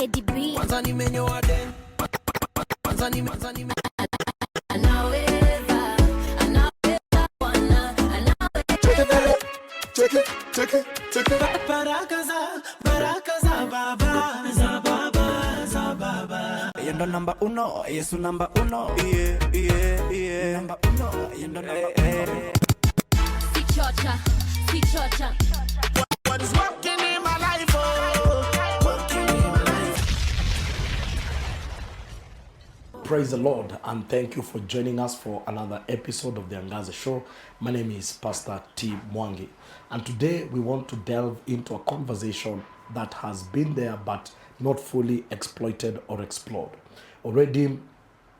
KDB. Check it. Baraka za baba. Yendo number uno, Yesu number uno. Yeah. Number uno, yendo number uno. Si chocha. What is working in my life, oh? Working in my life. Praise the Lord and thank you for joining us for another episode of the Angaza show. My name is Pastor T. Mwangi, and today we want to delve into a conversation that has been there but not fully exploited or explored. Already,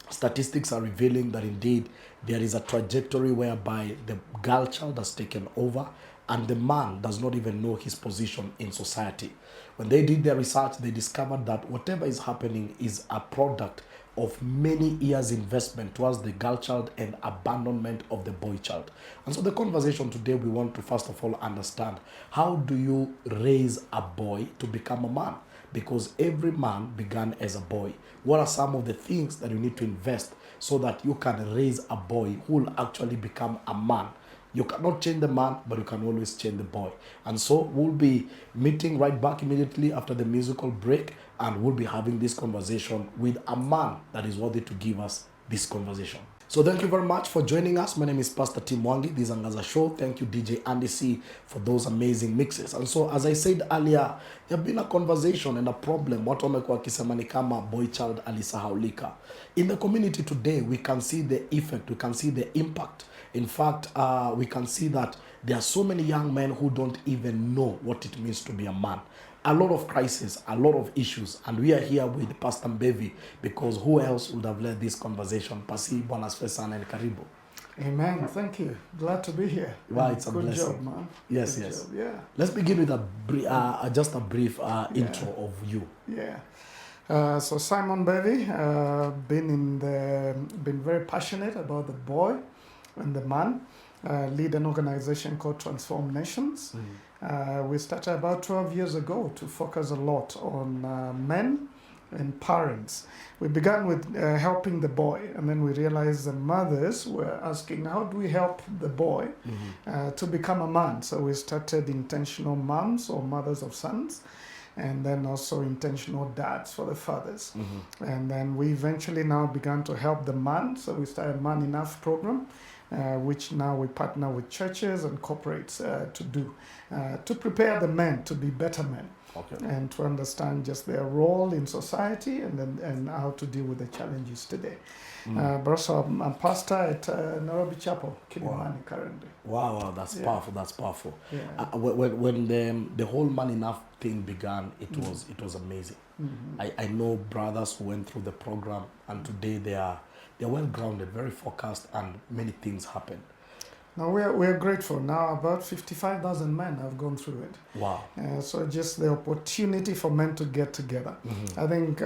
statistics are revealing that indeed there is a trajectory whereby the girl child has taken over and the man does not even know his position in society. When they did their research, they discovered that whatever is happening is a product of many years investment towards the girl child and abandonment of the boy child. And so the conversation today, we want to first of all understand, how do you raise a boy to become a man? Because every man began as a boy. What are some of the things that you need to invest so that you can raise a boy who will actually become a man? You cannot change the man, but you can always change the boy. And so we'll be meeting right back immediately after the musical break, and we'll be having this conversation with a man that is worthy to give us this conversation. So thank you very much for joining us. My name is Pastor Tim Mwangi. This is Angaza show. Thank you, DJ Andy C, for those amazing mixes. And so, as I said earlier, there have been a conversation and a problem. Watu wamekuwa wakisema ni kama boy child alisahaulika. In the community today, we can see the effect, we can see the impact. In fact, we can see that there are so many young men who don't even know what it means to be a man. A lot of crises, a lot of issues, and we are here with Pastor Mbevi because who else would have led this conversation? Pasi, Bwana asifiwe sana and karibu. Amen. Thank you. Glad to be here. Wow, it's a good blessing. job, man. Yes. Job. Yeah. Let's begin with just a brief intro of you. Yeah. So Simon Bevy, been very passionate about the boy and the man. Lead an organization called Transform Nations. We started about 12 years ago to focus a lot on men and parents. We began with helping the boy, and then we realized the mothers were asking, how do we help the boy to become a man? So we started intentional moms or mothers of sons, and then also intentional dads for the fathers. And then we eventually now began to help the man. So we started Man Enough program, which now we partner with churches and corporates to do, to prepare the men to be better men. Okay. And to understand just their role in society and how to deal with the challenges today. But also I'm pastor at Nairobi Chapel, Kilimani currently. Wow, that's powerful. That's powerful. Yeah. When the whole Man Enough thing began, it was amazing. I know brothers who went through the program, and today they're well grounded, very focused, and many things happen. Now we're grateful. Now about 55,000 men have gone through it. Wow. So just the opportunity for men to get together. I think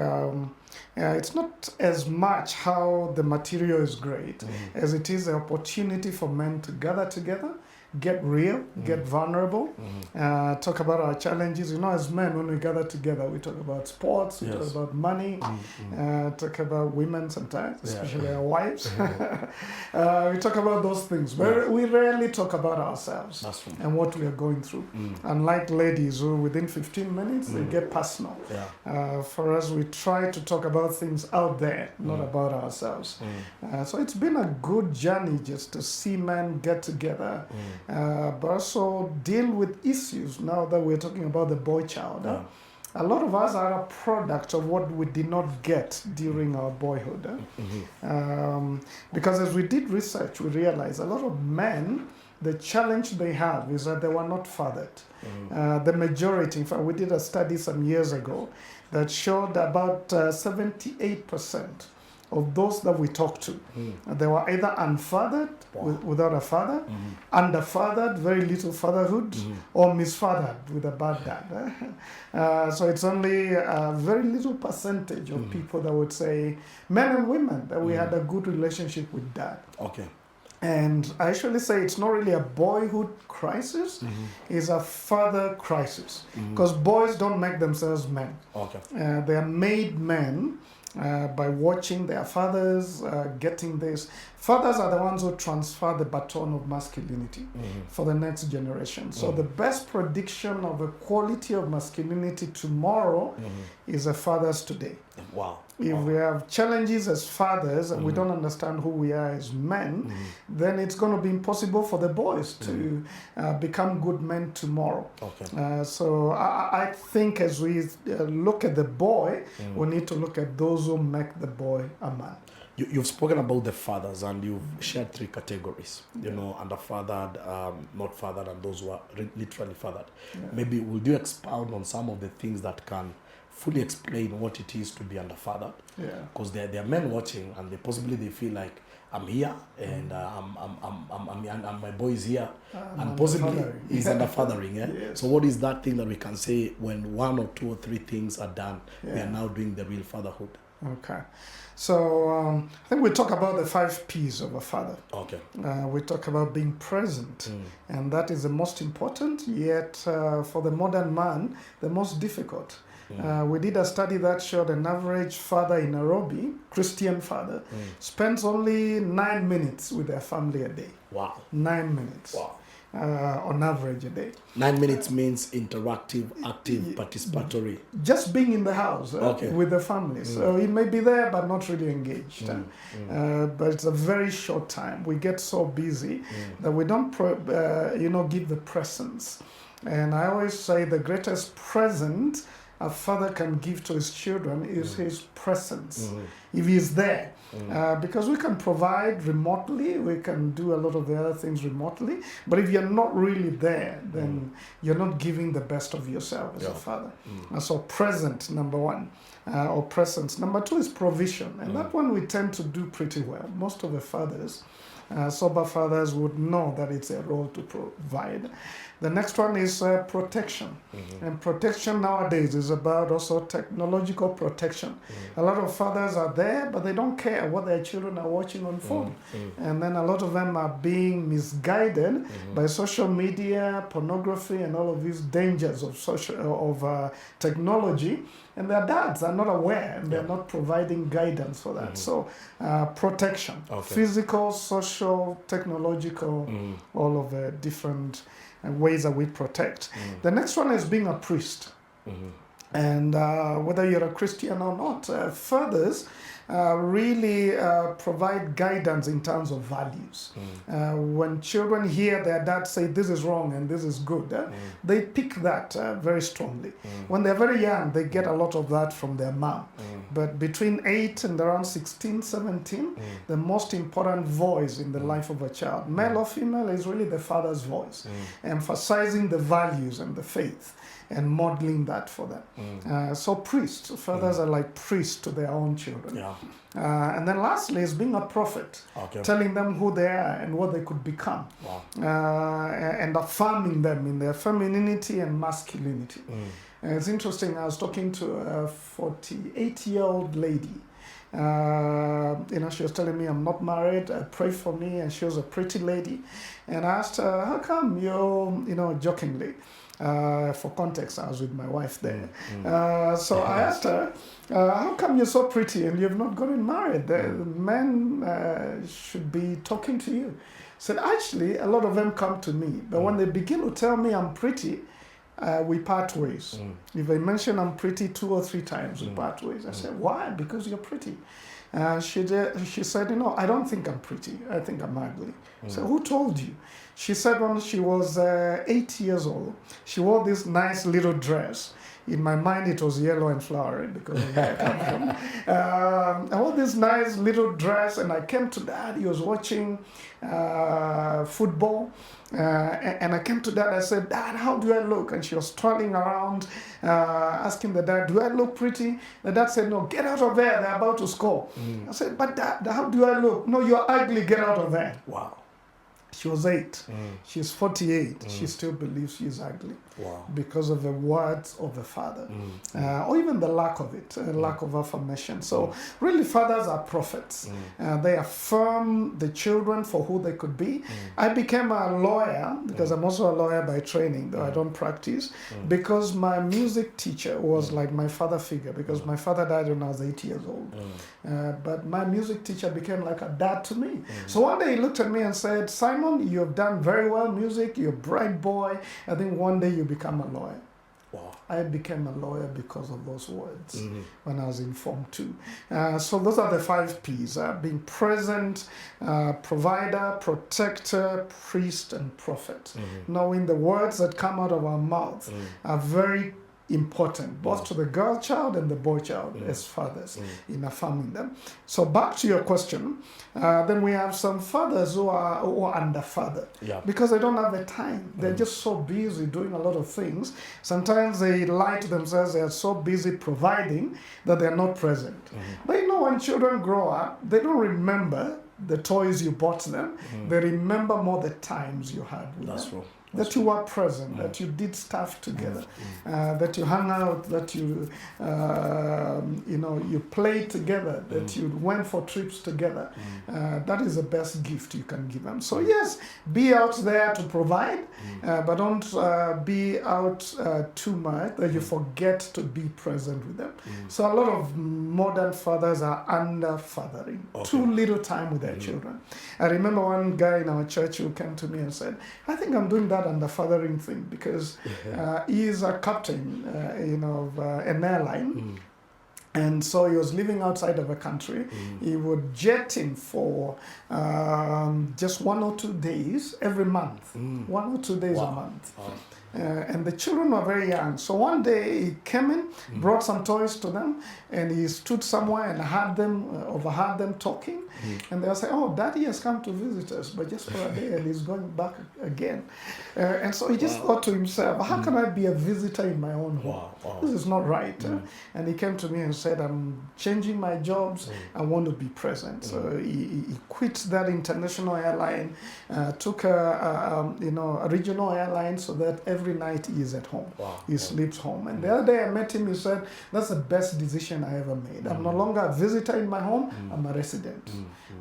it's not as much how the material is great as it is the opportunity for men to gather together, get real, get vulnerable, talk about our challenges. You know, as men, when we gather together, we talk about sports, we talk about money, talk about women sometimes, especially our wives. We talk about those things, but we rarely talk about ourselves and what we are going through. Unlike ladies who within 15 minutes, they get personal. For us, we try to talk about things out there, not about ourselves. So it's been a good journey just to see men get together, but also deal with issues now that we're talking about the boy child. A lot of us are a product of what we did not get during our boyhood. Because as we did research, we realized a lot of men, the challenge they have is that they were not fathered. The majority, in fact, we did a study some years ago that showed about 78% of those that we talked to, they were either unfathered, without a father, underfathered, very little fatherhood, or misfathered with a bad dad. So it's only a very little percentage of people that would say, men and women, that we had a good relationship with dad. Okay. And I actually say it's not really a boyhood crisis, it's a father crisis. Because boys don't make themselves men. Okay. They are made men by watching their fathers getting this. Fathers are the ones who transfer the baton of masculinity for the next generation. So the best prediction of the quality of masculinity tomorrow is the fathers today. Wow. If we have challenges as fathers and we don't understand who we are as men, then it's going to be impossible for the boys to become good men tomorrow. Okay. So I think as we look at the boy, we need to look at those who make the boy a man. You've spoken about the fathers, and you've shared 3 categories, you know, underfathered, not fathered, and those who are literally fathered. Yeah. Maybe would you expound on some of the things that can fully explain what it is to be underfathered? Yeah. Because there are men watching, and they feel like, I'm here, and and my boy is here, and possibly underfathering. he's underfathering. Yeah? Yes. So what is that thing that we can say when 1 or 2 or 3 things are done, we Yeah. are now doing the real fatherhood? Okay. So I think we talk about the 5 P's of a father. Okay. We talk about being present, and that is the most important, yet for the modern man, the most difficult. We did a study that showed an average father in Nairobi, Christian father, spends only 9 minutes with their family a day. Wow. 9 minutes. Wow. On average a day. 9 minutes means interactive, active, participatory. Just being in the house Okay. with the family. So he may be there but not really engaged. But it's a very short time. We get so busy that we don't give the presence. And I always say the greatest present a father can give to his children is his presence. If he's there. Because we can provide remotely, we can do a lot of the other things remotely, but if you're not really there, then you're not giving the best of yourself as a father. So present, number 1, or presence. Number 2 is provision, and that one we tend to do pretty well. Most of the fathers, sober fathers, would know that it's a role to provide. The next one is protection. And protection nowadays is about also technological protection. A lot of fathers are there, but they don't care what their children are watching on phone. And then a lot of them are being misguided by social media, pornography, and all of these dangers of technology. And their dads are not aware, and they're not providing guidance for that. So protection, physical, social, technological, all of the different ways that we protect. The next one is being a priest. And whether you're a Christian or not, fathers really provide guidance in terms of values. When children hear their dad say this is wrong and this is good, they pick that very strongly. When they're very young, they get a lot of that from their mom. But between 8 and around 16, 17, the most important voice in the life of a child, male or female, is really the father's voice, emphasizing the values and the faith and modeling that for them. So priests, fathers are like priests to their own children. Yeah. And then lastly is being a prophet, telling them who they are and what they could become. Wow. And affirming them in their femininity and masculinity. And it's interesting, I was talking to a 48-year-old lady. She was telling me, I'm not married, pray for me, and she was a pretty lady. And I asked her, how come you're, jokingly, for context, I was with my wife there. So I asked her, how come you're so pretty and you've not gotten married? The men should be talking to you. I said, actually, a lot of them come to me, but when they begin to tell me I'm pretty, we part ways. If I mention I'm pretty 2 or 3 times, we part ways. I said, why? Because you're pretty. She said, I don't think I'm pretty. I think I'm ugly. So who told you? She said when she was 8 years old, she wore this nice little dress. In my mind, it was yellow and flowery because of where I come from. I wore this nice little dress, and I came to Dad. He was watching football. And I came to Dad. I said, Dad, how do I look? And she was strolling around, asking the dad, do I look pretty? The dad said, no, get out of there. They're about to score. I said, but Dad, how do I look? No, you're ugly. Get out of there. Wow. She was 8. She's 48. She still believes she's ugly. Wow. Because of the words of the father. Or even the lack of it, lack of affirmation. So really fathers are prophets. They affirm the children for who they could be. I became a lawyer, because I'm also a lawyer by training, though I don't practice, because my music teacher was like my father figure, because my father died when I was 8 years old. But my music teacher became like a dad to me. So one day he looked at me and said, Simon, you have done very well music, you're a bright boy. I think one day you become a lawyer. Wow. I became a lawyer because of those words when I was in Form 2. So those are the 5 P's, being present, provider, protector, priest, and prophet. Knowing the words that come out of our mouths are very important, both to the girl child and the boy child as fathers in affirming them. So back to your question, then we have some fathers who are under father because they don't have the time. They're just so busy doing a lot of things. Sometimes they lie to themselves. They are so busy providing that they are not present. But you know, when children grow up, they don't remember the toys you bought them. They remember more the times you had with them. That's true. That you were present, that you did stuff together, that you hung out, that you, you played together, that you went for trips together. That is the best gift you can give them. So yes, be out there to provide, but don't be out too much that you forget to be present with them. So a lot of modern fathers are under-fathering, too little time with their children. I remember one guy in our church who came to me and said, I think I'm doing that under fathering thing because he is a captain, of an airline. And so he was living outside of a country. He would jet in for just 1 or 2 days every month. 1 or 2 days a month. And the children were very young. So one day he came in, brought some toys to them, and he stood somewhere and overheard them talking. And they were saying, oh, Daddy has come to visit us, but just for a day, and he's going back again. And so he just thought to himself, how can I be a visitor in my own home? This is not right. And he came to me and said, I'm changing my jobs. I want to be present. So he quit that international airline, took a regional airline so that every night he is at home. He sleeps home. And the other day I met him, he said, that's the best decision I ever made. I'm no longer a visitor in my home, I'm a resident.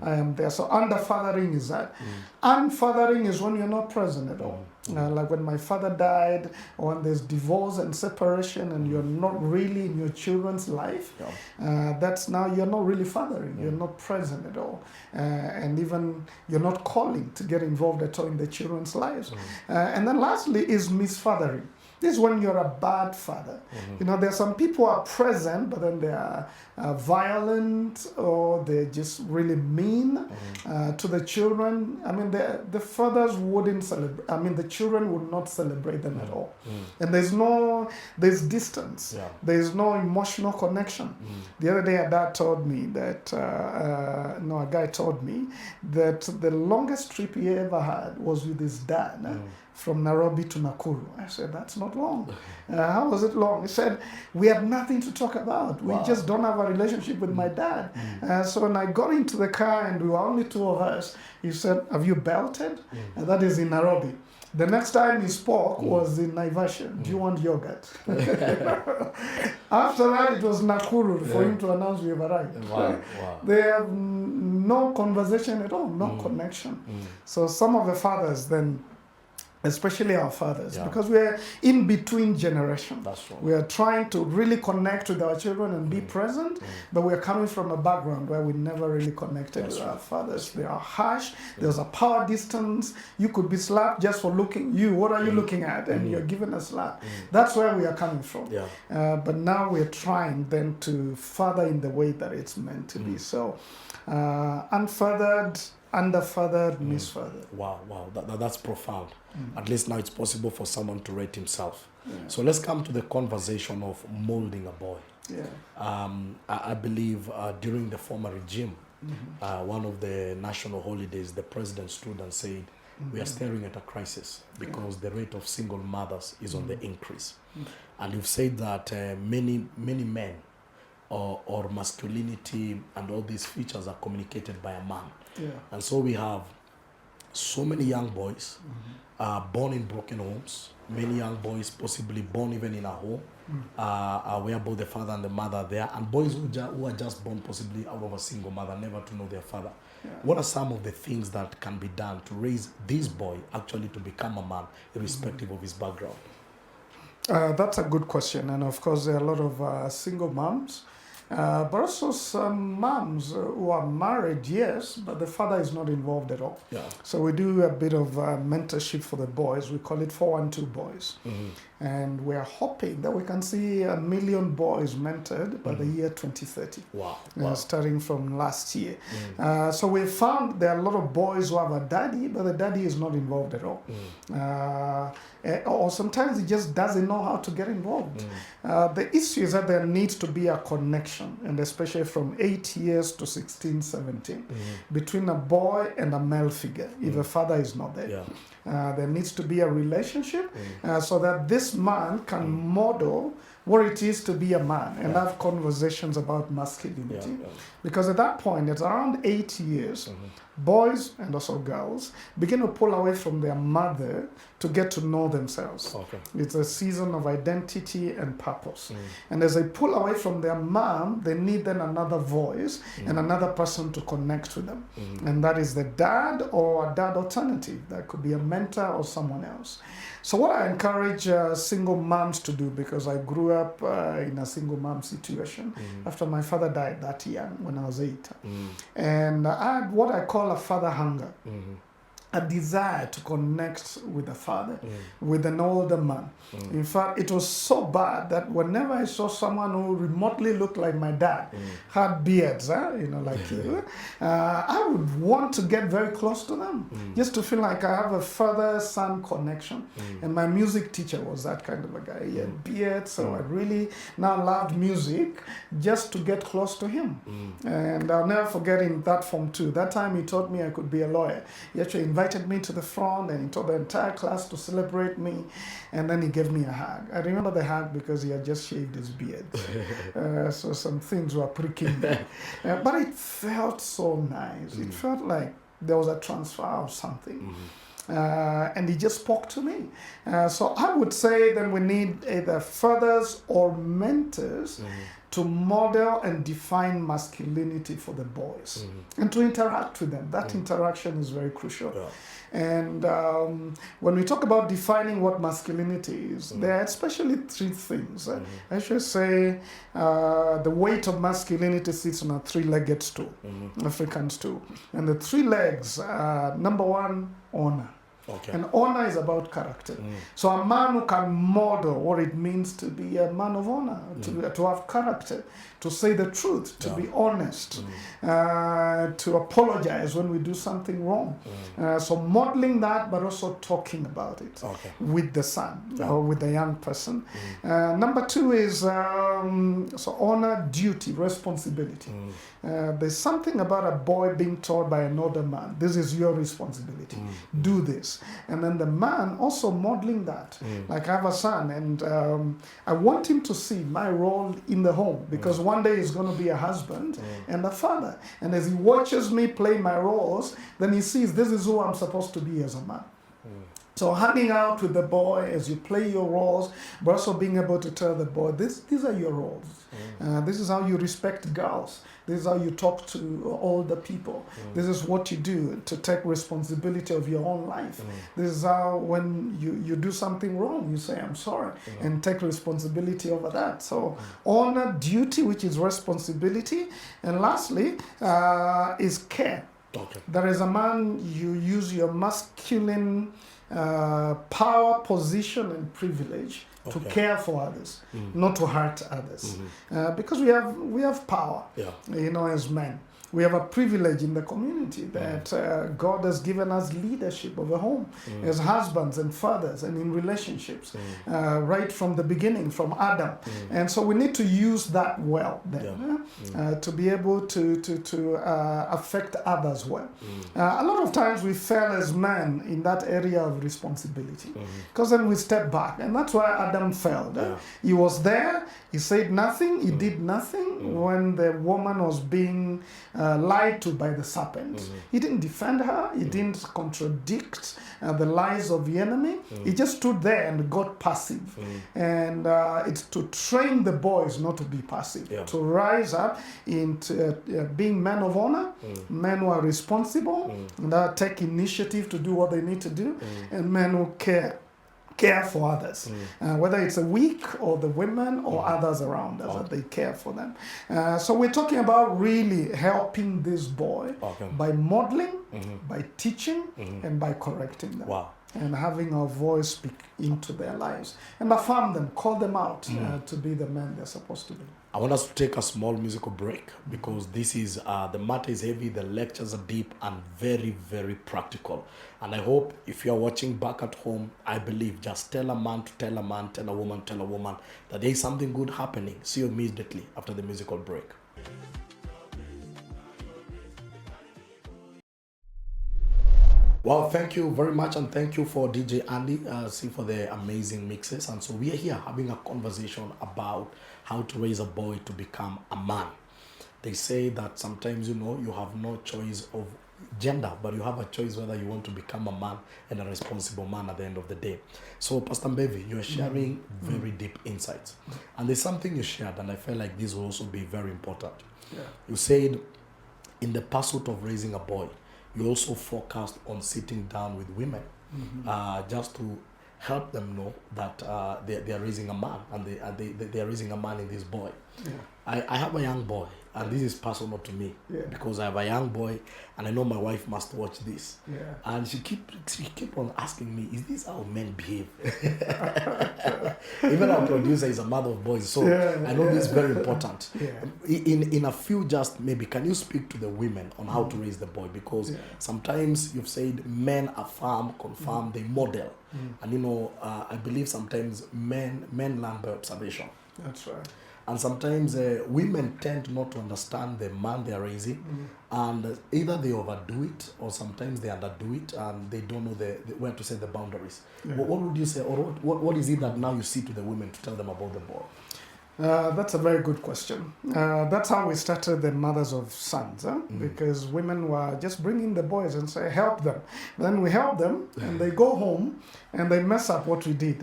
I am there. So under-fathering is that. Unfathering is when you're not present at all. Like when my father died, or when there's divorce and separation and you're not really in your children's life, that's now you're not really fathering. You're not present at all. And even you're not calling to get involved at all in the children's lives. And then lastly is misfathering. This is when you're a bad father. There are some people who are present, but then they are violent or they're just really mean to the children. I mean, the fathers wouldn't celebrate. I mean, the children would not celebrate them at all. And there's distance. There's no emotional connection. The other day, a dad told me that, a guy told me that the longest trip he ever had was with his dad. From Nairobi to Nakuru. I said, that's not long. How was it long? He said, we had nothing to talk about. We just don't have a relationship with my dad. So when I got into the car and we were only 2 of us, he said, have you belted? And that is in Nairobi. The next time he spoke was in Naivasha. Do you want yogurt? After that, it was Nakuru for him to announce we've arrived. They have no conversation at all, no connection. So some of the fathers then, especially our fathers, because we are in between generations. That's right. We are trying to really connect with our children and be present, but we are coming from a background where we never really connected with our fathers. They are harsh. There's a power distance. You could be slapped just for looking. What are you looking at? And you're given a slap. That's where we are coming from. But now we're trying then to father in the way that it's meant to be. So unfathered, under-fathered, misfathered. Wow, that's profound. At least now it's possible for someone to rate himself. So let's come to the conversation of molding a boy. I believe during the former regime, one of the national holidays, the president stood and said, we are staring at a crisis because the rate of single mothers is on the increase. And you've said that many men or masculinity and all these features are communicated by a man. And so we have so many young boys are born in broken homes. Many young boys possibly born even in a home where both the father and the mother are there, and boys who are just born possibly out of a single mother, never to know their father. Yeah. What are some of the things that can be done to raise this boy actually to become a man, irrespective of his background? That's a good question, and of course there are a lot of single moms, but also some moms who are married, yes, but the father is not involved at all. Yeah. So we do a bit of mentorship for the boys. We call it 412 Boys. And we're hoping that we can see 1 million boys mentored by the year 2030. Wow. Starting from last year. So we found there are a lot of boys who have a daddy, but the daddy is not involved at all. Or sometimes he just doesn't know how to get involved. The issue is that there needs to be a connection, and especially from 8 years to 16, 17, between a boy and a male figure, if the father is not there. Yeah. There needs to be a relationship so that this man can model what it is to be a man and have conversations about masculinity. Because at that point, it's around 8 years, boys and also girls begin to pull away from their mother to get to know themselves. It's a season of identity and purpose. And as they pull away from their mom, they need then another voice and another person to connect with them. And that is the dad or a dad alternative. That could be a mentor or someone else. So what I encourage single moms to do, because I grew up in a single mom situation after my father died that young when I was 8. And I had what I call a father hunger. A desire to connect with the father, with an older man. In fact, it was so bad that whenever I saw someone who remotely looked like my dad, had beards, like you, I would want to get very close to them, just to feel like I have a father-son connection. And my music teacher was that kind of a guy. He had beard, so I really now loved music just to get close to him. And I'll never forget in that Form 2. That time he taught me I could be a lawyer. He actually invited me to the front and he told the entire class to celebrate me, and then he gave me a hug. I remember the hug because he had just shaved his beard. So some things were pricking me. But it felt so nice. It felt like there was a transfer of something. And he just spoke to me. So I would say that we need either fathers or mentors to model and define masculinity for the boys and to interact with them. That interaction is very crucial. And when we talk about defining what masculinity is, there are especially 3 things. I should say the weight of masculinity sits on a 3-legged stool, African stool. And the 3 legs are, number 1, honor. And honor is about character. So a man who can model what it means to be a man of honor, to have character, to say the truth, to be honest, to apologize when we do something wrong. So modeling that, but also talking about it with the son or with the young person. Number 2 is so honor, duty, responsibility. There's something about a boy being told by an older man, this is your responsibility, do this. And then the man also modeling that. Like I have a son, and I want him to see my role in the home, because one day he's going to be a husband and a father. And as he watches me play my roles, then he sees this is who I'm supposed to be as a man. So hanging out with the boy as you play your roles, but also being able to tell the boy, these are your roles. This is how you respect girls. This is how you talk to older people. This is what you do to take responsibility of your own life. This is how when you do something wrong, you say, I'm sorry, and take responsibility over that. So honor, duty, which is responsibility. And lastly, is care. There is a man, you use your masculine power, position, and privilege to care for others, not to hurt others, because we have power, as men. We have a privilege in the community that God has given us leadership of a home as husbands and fathers and in relationships, right from the beginning, from Adam. And so we need to use that well then to be able to affect others well. A lot of times we fail as men in that area of responsibility, because then we step back, and that's why Adam failed. He was there, he said nothing, he did nothing, when the woman was being lied to by the serpent. He didn't defend her. He didn't contradict the lies of the enemy. He just stood there and got passive. And it's to train the boys not to be passive, to rise up into being men of honor, men who are responsible, and take initiative to do what they need to do, and men who care for others, whether it's the weak or the women or others around us, that they care for them. So we're talking about really helping this boy by modeling, by teaching, and by correcting them. And having our voice speak into their lives and affirm them, call them out to be the men they're supposed to be. I want us to take a small musical break because this is the matter is heavy, the lectures are deep and very, very practical. And I hope if you're watching back at home, I believe just tell a man to tell a man, tell a woman that there is something good happening. See you immediately after the musical break. Well, thank you very much, and thank you for DJ Andy for the amazing mixes. And so we are here having a conversation about how to raise a boy to become a man. They say that sometimes, you have no choice of gender, but you have a choice whether you want to become a man and a responsible man at the end of the day. So, Pastor Mbevi, you're sharing very deep insights. And there's something you shared, and I felt like this will also be very important. You said, in the pursuit of raising a boy, you also focused on sitting down with women just to help them know that they are raising a man, and they are raising a man in this boy. I have a young boy, and this is personal to me because I have a young boy, and I know my wife must watch this. And she keep on asking me, is this how men behave? Even our producer is a mother of boys, so I know this is very important. In a few, just maybe, can you speak to the women on how to raise the boy? Because sometimes you've said men affirm, confirm, they model. And I believe sometimes men learn by observation. That's right. And sometimes women tend not to understand the man they are raising, and either they overdo it or sometimes they underdo it, and they don't know where to set the boundaries. What would you say, or what is it that now you see to the women to tell them about the boy? That's a very good question. That's how we started the Mothers of Sons, because women were just bringing the boys and say, help them. Then we help them, and they go home, and they mess up what we did.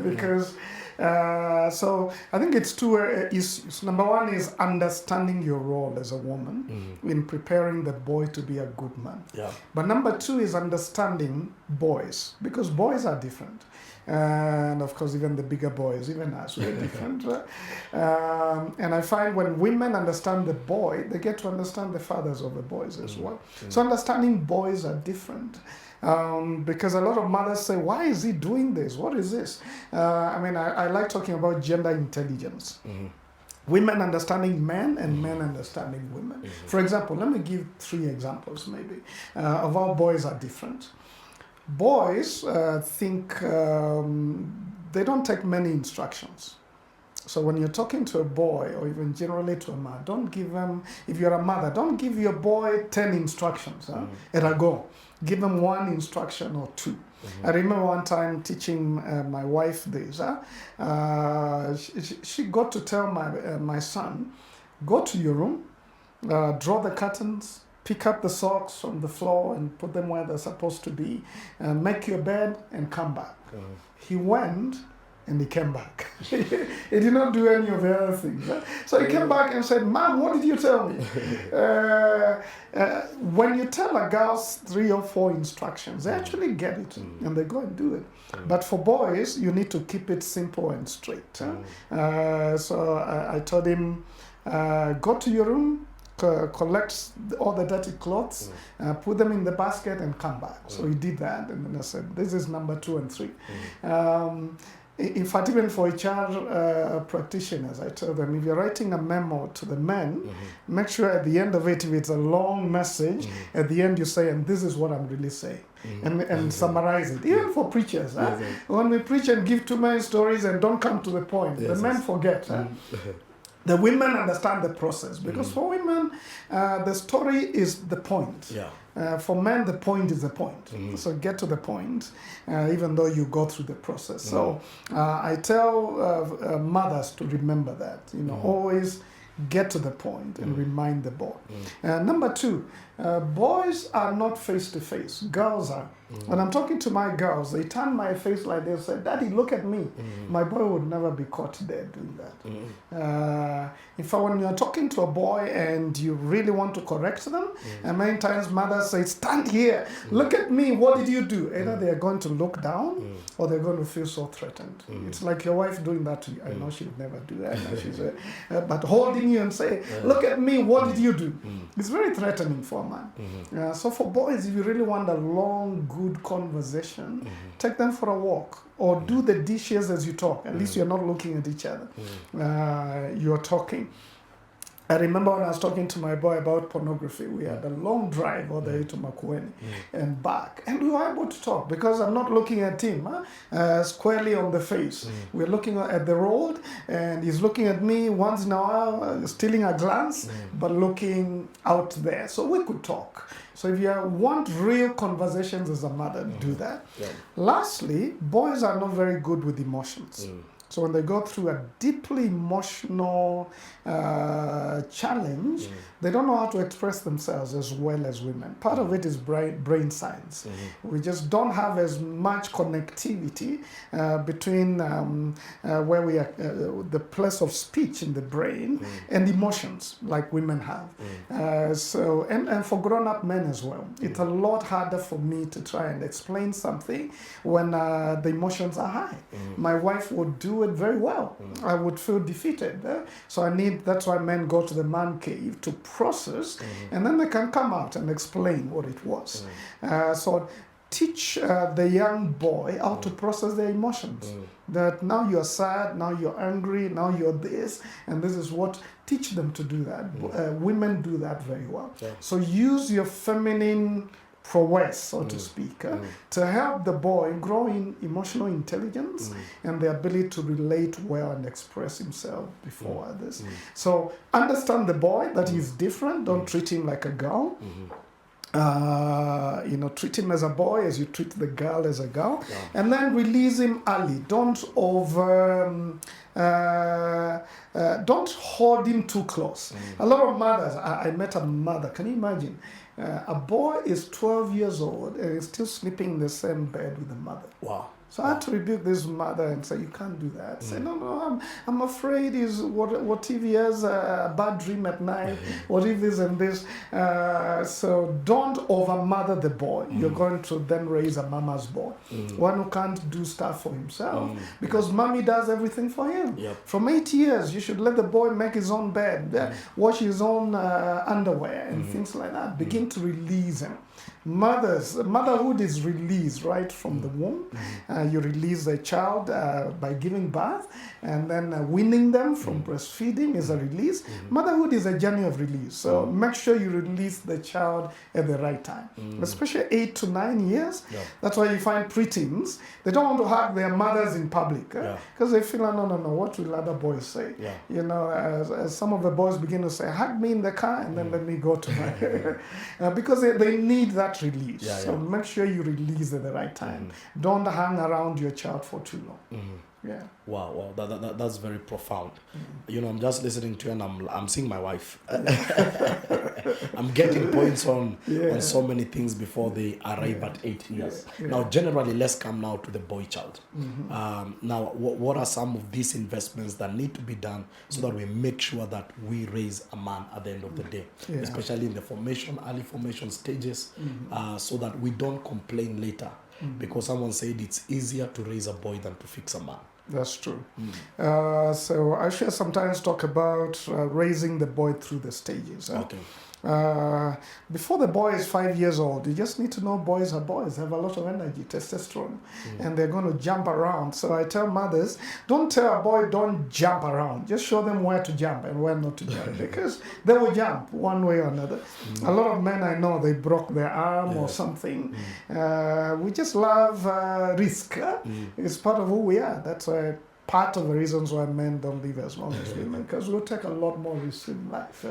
Because so I think it's two issues. Number one is understanding your role as a woman in preparing the boy to be a good man. But number two is understanding boys, because boys are different. And of course, even the bigger boys, even us, we're different. And I find when women understand the boy, they get to understand the fathers of the boys as well. So understanding boys are different. Because a lot of mothers say, why is he doing this? What is this? I like talking about gender intelligence. Women understanding men and men understanding women. For example, let me give 3 examples maybe of how boys are different. Boys think they don't take many instructions. So when you're talking to a boy, or even generally to a man, don't give them, if you're a mother, don't give your boy 10 instructions at a go. Give him 1 instruction or 2. I remember one time teaching my wife this. She got to tell my son, go to your room, draw the curtains, pick up the socks from the floor and put them where they're supposed to be, make your bed and come back. He went and he came back. He did not do any of the other things. So he came back and said, Mom, what did you tell me? When you tell a girl 3 or 4 instructions, they actually get it and they go and do it. But for boys, you need to keep it simple and straight. So I told him, go to your room, collect all the dirty clothes, put them in the basket and come back. So he did that, and then I said, this is number 2 and 3. In fact, even for HR practitioners, I tell them, if you're writing a memo to the men, make sure at the end of it, if it's a long message, at the end you say, and this is what I'm really saying, and summarize it. Even for preachers, when we preach and give too many stories and don't come to the point, the men forget. The women understand the process, because for women, the story is the point. For men, the point is the point. So get to the point, even though you go through the process. So I tell mothers to remember that, always get to the point and remind the boy. Number two, boys are not face to face. Girls are. When I'm talking to my girls, they turn my face like this, say, "Daddy, look at me." My boy would never be caught dead doing that. In fact, when you're talking to a boy and you really want to correct them, and many times mothers say, "Stand here, look at me, what did you do?" Either they're going to look down or they're going to feel so threatened. It's like your wife doing that to you. I know she would never do that. She's but holding you and say, "Look at me, what did you do?" It's very threatening for a man. So for boys, if you really want a long, good conversation, take them for a walk or do the dishes as you talk. At least you're not looking at each other. You're talking. I remember when I was talking to my boy about pornography, we had a long drive all the way to Makueni and back. And we were able to talk because I'm not looking at him squarely on the face. We're looking at the road and he's looking at me once in a while, stealing a glance, but looking out there. So we could talk. So if you want real conversations as a mother, do that. Lastly, boys are not very good with emotions. So when they go through a deeply emotional challenge, they don't know how to express themselves as well as women. Part of it is brain science. We just don't have as much connectivity between where we are, the place of speech in the brain and emotions like women have. And for grown-up men as well. It's a lot harder for me to try and explain something when the emotions are high. My wife would do it very well. I would feel defeated. So that's why men go to the man cave to process, and then they can come out and explain what it was. So teach the young boy how to process their emotions. That now you're sad, now you're angry, now you're this, and this is what. Teach them to do that. Women do that very well. So use your feminine prowess, so to speak, to help the boy grow in emotional intelligence and the ability to relate well and express himself before others. So understand the boy, that he's different. Don't treat him like a girl. Treat him as a boy as you treat the girl as a girl, and then release him early. Don't hold him too close. A lot of mothers, I met a mother, can you imagine? A boy is 12 years old and is still sleeping in the same bed with the mother. Wow. So I had to rebuke this mother and say, "You can't do that." Say, "No, I'm afraid what if he has a bad dream at night? What if this and this?" So don't over-mother the boy. You're going to then raise a mama's boy. One who can't do stuff for himself because mommy does everything for him. From 8 years, you should let the boy make his own bed, wash his own underwear and things like that. Begin to release him. Motherhood is released right from the womb. You release the child by giving birth, and then weaning them from breastfeeding is a release. Motherhood is a journey of release. So make sure you release the child at the right time, especially 8 to 9 years. That's why you find preteens, they don't want to hug their mothers in public because they feel, no, what will other boys say? As some of the boys begin to say, "Hug me in the car and then let me go to my..." because they need that release. So make sure you release at the right time. Don't hang around your child for too long. Wow, that's very profound. I'm just listening to you and I'm seeing my wife. I'm getting points on so many things before they arrive at 8 years. Now, generally, let's come now to the boy child. Now, what are some of these investments that need to be done so that we make sure that we raise a man at the end of the day, especially in the early formation stages, so that we don't complain later because someone said it's easier to raise a boy than to fix a man. That's true. So I shall sometimes talk about raising the boy through the stages. Okay. Before the boy is 5 years old, you just need to know boys are boys, have a lot of energy, testosterone, and they're going to jump around. So I tell mothers, don't tell a boy, don't jump around. Just show them where to jump and where not to jump, because they will jump one way or another. A lot of men I know, they broke their arm or something. We just love risk. It's part of who we are. That's why part of the reasons why men don't live as long as women, because we'll take a lot more risks in life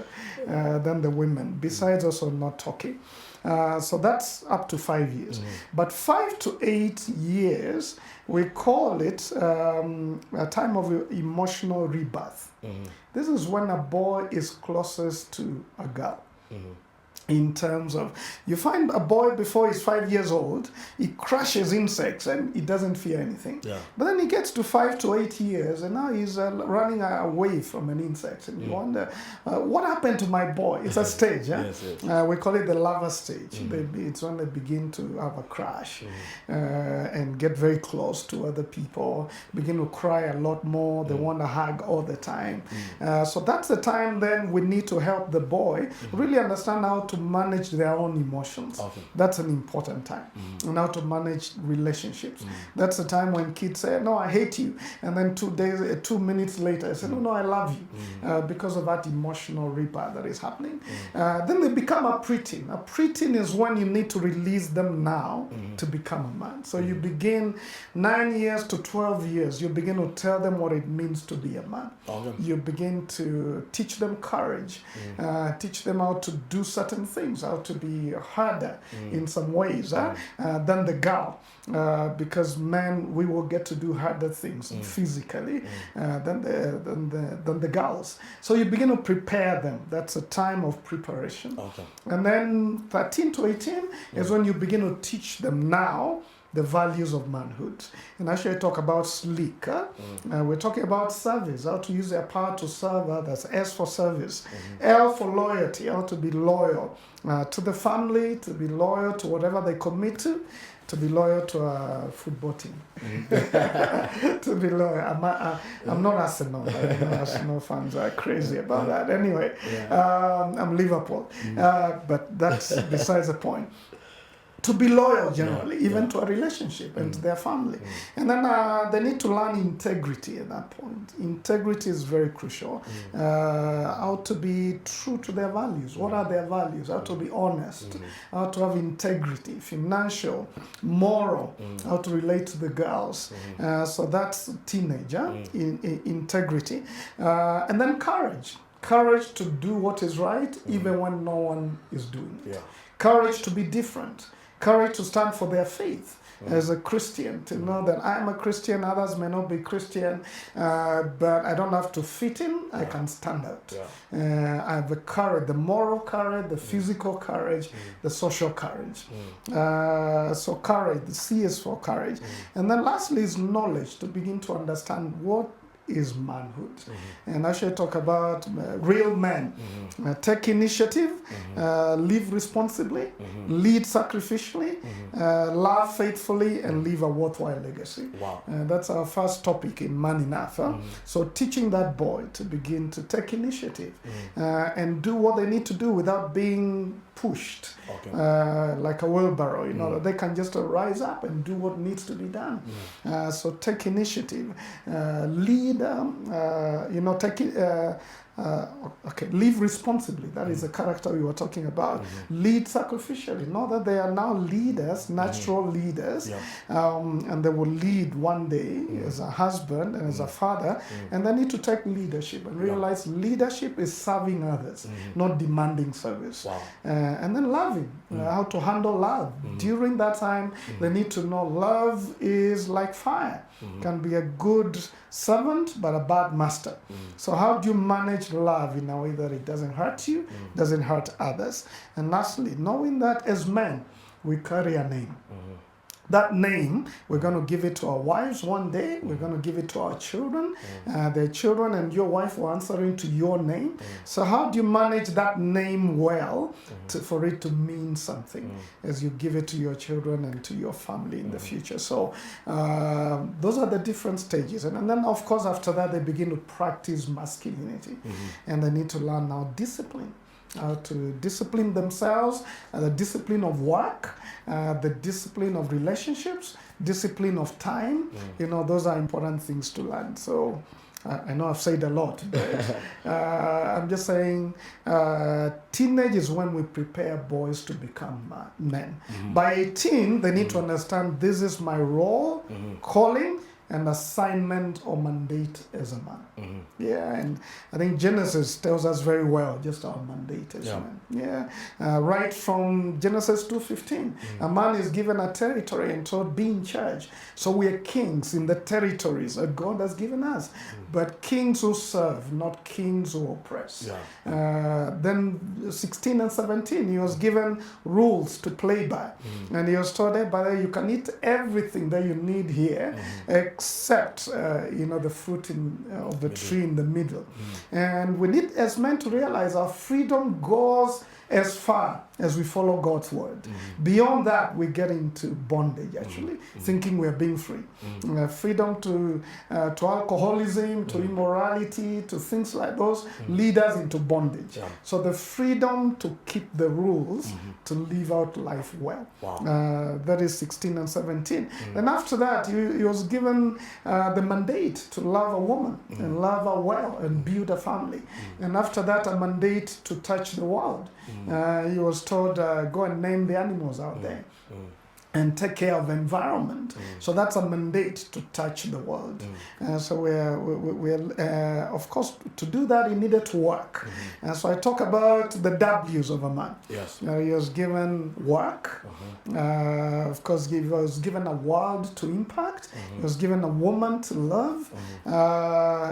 than the women, besides also not talking. So that's up to 5 years. But 5 to 8 years, we call it a time of emotional rebirth. This is when a boy is closest to a girl. In terms of, you find a boy before he's 5 years old, he crushes insects and he doesn't fear anything. Yeah. But then he gets to 5 to 8 years and now he's running away from an insect. And you wonder, what happened to my boy? It's a stage. Yes, yes. We call it the lover stage. It's when they begin to have a crush and get very close to other people, begin to cry a lot more. They want to hug all the time. So that's the time then we need to help the boy really understand how to manage their own emotions. Okay. That's an important time. And how to manage relationships. That's the time when kids say, no, I hate you. And then 2 minutes later, I say, no, I love you. Because of that emotional rebirth that is happening. Then they become a preteen. A preteen is when you need to release them now to become a man. So you begin 9 years to 12 years, you begin to tell them what it means to be a man. Okay. You begin to teach them courage, teach them how to do certain things, how to be harder in some ways than the girl. Because men, we will get to do harder things physically than the girls. So you begin to prepare them. That's a time of preparation. Okay. And then 13 to 18 is when you begin to teach them now the values of manhood. And actually I talk about sleek. We're talking about service, how to use their power to serve others. S for service. L for loyalty, how to be loyal to the family, to be loyal to whatever they commit to be loyal to a football team. To be loyal. I'm not Arsenal. Arsenal fans are crazy about that. Anyway, I'm Liverpool. But that's besides the point. To be loyal generally, even to a relationship and to their family. And then they need to learn integrity at that point. Integrity is very crucial. How to be true to their values. What are their values? How to be honest. How to have integrity, financial, moral. How to relate to the girls. So that's teenager, integrity. And then courage. Courage to do what is right even when no one is doing it. Courage to be different. Courage to stand for their faith as a Christian, to know that I'm a Christian, others may not be Christian, but I don't have to fit in, I can stand out. I have the courage, the moral courage, the physical courage, the social courage. So courage, the C is for courage. And then lastly is knowledge, to begin to understand what is manhood. And I should talk about real men. Take initiative, live responsibly, lead sacrificially, love faithfully, and leave a worthwhile legacy. Wow. That's our first topic in Man Enough. So teaching that boy to begin to take initiative and do what they need to do without being pushed like a wheelbarrow, that they can just rise up and do what needs to be done. So take initiative, lead, take it. Live responsibly. That is the character we were talking about. Lead sacrificially. Know that they are now leaders, natural leaders, and they will lead one day as a husband and as a father, and they need to take leadership and realize leadership is serving others, not demanding service. And then loving, how to handle love. During that time, they need to know love is like fire. Can be a good servant, but a bad master. So how do you manage love in a way that it doesn't hurt you, doesn't hurt others? And lastly, knowing that as men, we carry a name. That name, we're going to give it to our wives one day. We're going to give it to our children. Their children and your wife will answer into your name. So how do you manage that name well for it to mean something as you give it to your children and to your family in the future? So those are the different stages. And then, of course, after that, they begin to practice masculinity. And they need to learn now discipline. To discipline themselves, the discipline of work, the discipline of relationships, discipline of time. Those are important things to learn. So I know I've said a lot, but I'm just saying teenage is when we prepare boys to become men. By 18, they need to understand this is my role, calling, an assignment or mandate as a man. Yeah, and I think Genesis tells us very well just our mandate as men. Yeah, right from Genesis 2:15, a man is given a territory and told, be in charge. So we are kings in the territories that God has given us, but kings who serve, not kings who oppress. Then 16 and 17, he was given rules to play by, and he was told, hey, brother, you can eat everything that you need here, except the fruit of the tree in the middle. And we need as men to realize our freedom goes as far as we follow God's word. Beyond that, we get into bondage, actually, thinking we're being free. Freedom to alcoholism, to immorality, to things like those lead us into bondage. So the freedom to keep the rules, to live out life well. That is 16 and 17. Then after that, he was given the mandate to love a woman and love her well and build a family. And after that, a mandate to touch the world. He was told, go and name the animals out there and take care of the environment. So that's a mandate to touch the world. So we're of course, to do that, he needed to work. So I talk about the W's of a man. He was given work. Of course, he was given a world to impact. He was given a woman to love.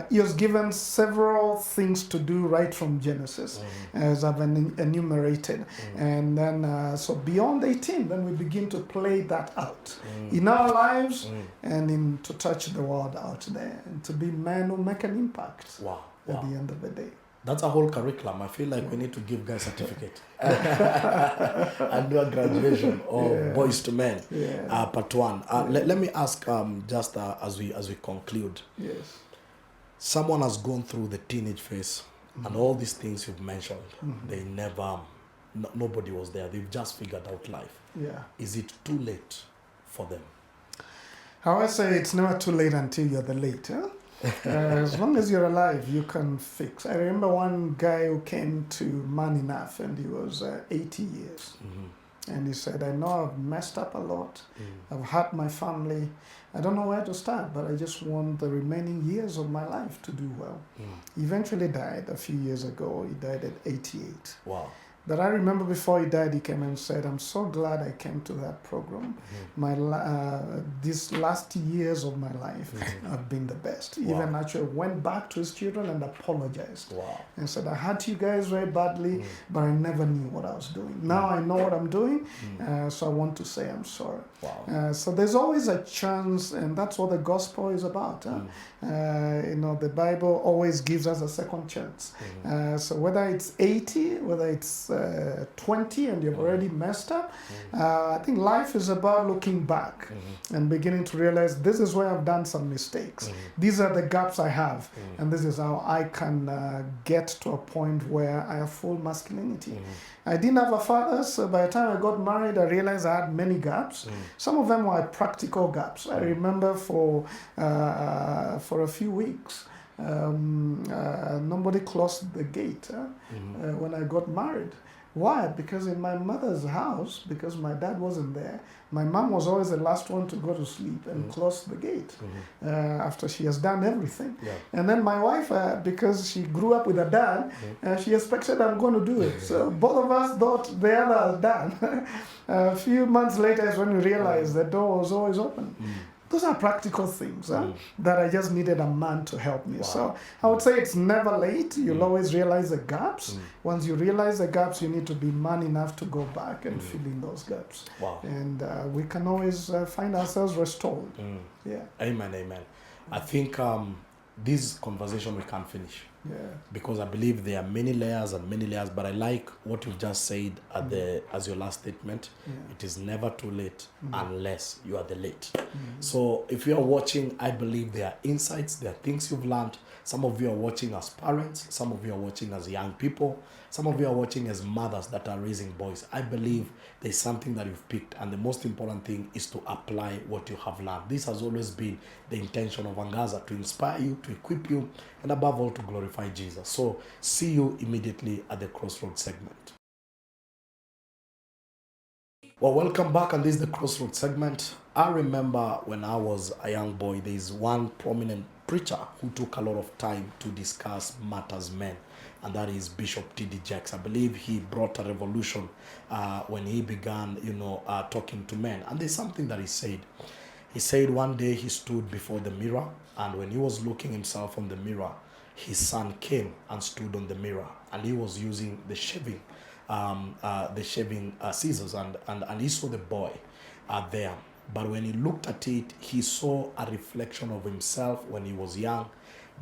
He was given several things to do right from Genesis, as I've enumerated. And then, so beyond 18, then we begin to play that out in our lives and to touch the world out there and to be men who make an impact at the end of the day. That's a whole curriculum. I feel like we need to give guys a certificate and do a graduation of boys to men, part one. Let me ask, just as we conclude. Yes. Someone has gone through the teenage phase and all these things you've mentioned. They never, nobody was there. They've just figured out life. Is it too late for them? I always say it's never too late until you're the late. As long as you're alive, you can fix. I remember one guy who came to Man Enough, and he was 80 years. And he said, I know I've messed up a lot. I've hurt my family. I don't know where to start, but I just want the remaining years of my life to do well. He eventually died a few years ago. He died at 88. Wow. But I remember before he died, he came and said, I'm so glad I came to that program. These last years of my life have been the best. He even actually went back to his children and apologized. And said, I hurt you guys very badly, but I never knew what I was doing. Now I know what I'm doing, so I want to say I'm sorry. So there's always a chance, and that's what the gospel is about. The Bible always gives us a second chance. So whether it's 80, whether it's 20 and you've already messed up, I think life is about looking back and beginning to realize this is where I've done some mistakes. These are the gaps I have, and this is how I can get to a point where I have full masculinity. I didn't have a father, so by the time I got married, I realized I had many gaps. Some of them were practical gaps. I remember for a few weeks, nobody closed the gate when I got married. Why? Because in my mother's house, because my dad wasn't there, my mom was always the last one to go to sleep and close the gate after she has done everything. And then my wife, because she grew up with a dad, she expected I'm going to do it. So both of us thought the other was done. A few months later is when we realized the door was always open. Those are practical things that I just needed a man to help me. So I would say it's never late. You'll always realize the gaps. Once you realize the gaps, you need to be man enough to go back and fill in those gaps. And we can always find ourselves restored. Amen. I think this conversation we can't finish. Because I believe there are many layers, but I like what you've just said as your last statement. It is never too late unless you are the late. So if you are watching, I believe there are insights, there are things you've learned. Some of you are watching as parents, some of you are watching as young people, some of you are watching as mothers that are raising boys. I believe there's something that you've picked, and the most important thing is to apply what you have learned. This has always been the intention of Angaza, to inspire you, to equip you, and above all, to glorify Jesus. So see you immediately at the Crossroads segment. Well, welcome back, and this is the Crossroads segment. I remember when I was a young boy, there is one prominent preacher who took a lot of time to discuss matters men, and that is Bishop T.D. Jakes. I believe he brought a revolution when he began, talking to men. And there's something that he said. He said one day he stood before the mirror, and when he was looking himself on the mirror, his son came and stood on the mirror, and he was using the shaving scissors, and he saw the boy there. But when he looked at it, he saw a reflection of himself when he was young.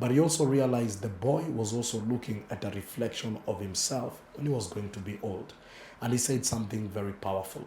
But he also realized the boy was also looking at a reflection of himself when he was going to be old. And he said something very powerful.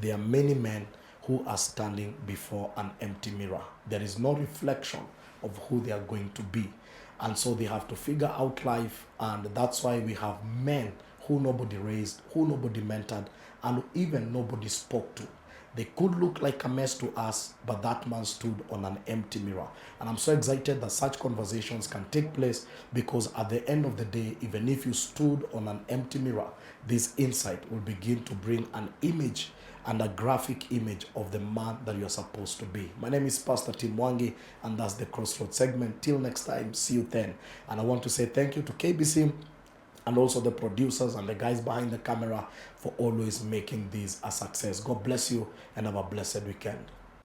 There are many men who are standing before an empty mirror. There is no reflection of who they are going to be. And so they have to figure out life, and that's why we have men who nobody raised, who nobody mentored, and even nobody spoke to. They could look like a mess to us, but that man stood on an empty mirror. And I'm so excited that such conversations can take place, because at the end of the day, even if you stood on an empty mirror, this insight will begin to bring an image and a graphic image of the man that you're supposed to be. My name is Pastor Tim Mwangi, and that's the Crossroads segment. Till next time, see you then. And I want to say thank you to KBC and also the producers and the guys behind the camera for always making this a success. God bless you, and have a blessed weekend.